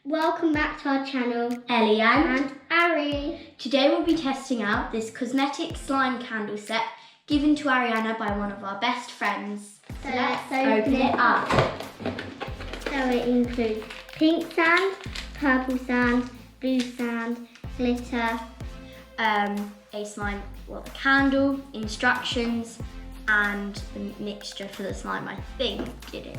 Welcome back to our channel, Ellie and Ari. Today we'll be testing out this cosmetic slime candle set given to Ariana by one of our best friends. So let's open it up. So it includes pink sand, purple sand, blue sand, glitter, A slime, a candle, instructions, and the mixture for the slime, I think it is.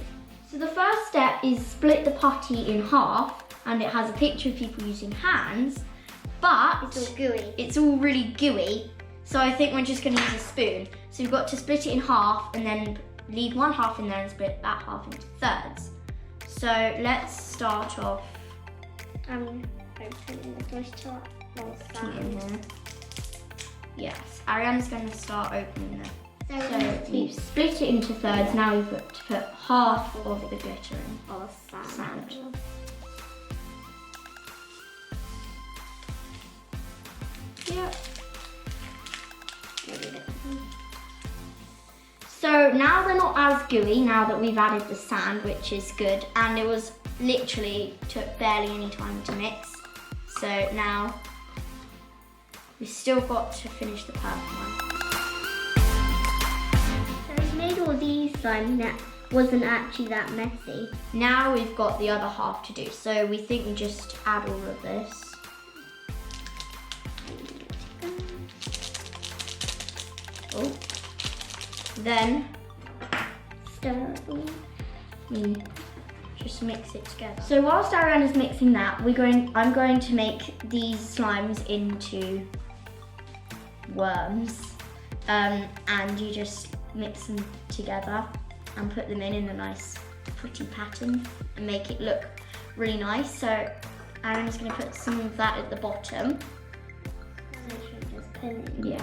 So the first step is split the putty in half, and it has a picture of people using hands, but it's all gooey. It's all really gooey, so I think we're just going to use a spoon. So we've got to split it in half and then leave one half in there and split that half into thirds. So let's start off. Opening the glitter. In here. Yes, Ariana's going to start opening them. So we've split it into thirds. Now we've got to put half of the glitter in. Or sand. Yep. So now they're not as gooey now that we've added the sand, which is good. And it was literally took barely any time to mix. So now we've still got to finish the purple one. So we've made all these slime that wasn't actually that messy. Now we've got the other half to do. So we think we just add all of this. Oh. Then Stir. Just mix it together. So whilst Ariana's mixing that, I'm going to make these slimes into worms. And you just mix them together and put them in a nice pretty pattern and make it look really nice. So Ariana's going to put some of that at the bottom. Yeah.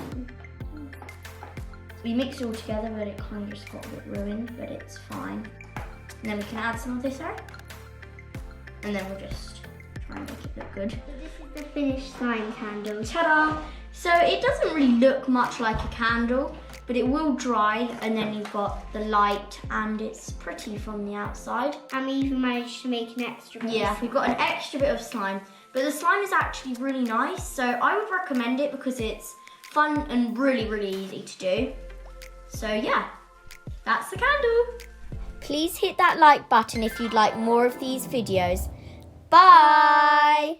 We mixed it all together, but it kind of just got a bit ruined, but it's fine. And then we can add some of this out. And then we'll just try and make it look good. So this is the finished slime candle. Ta-da! So it doesn't really look much like a candle, but it will dry, and then you've got the light, and it's pretty from the outside. And we even managed to make an extra bit. Yeah, we've got an extra bit of slime. But the slime is actually really nice, so I would recommend it because it's fun and really, really easy to do. So yeah, that's the candle. Please hit that like button if you'd like more of these videos. Bye!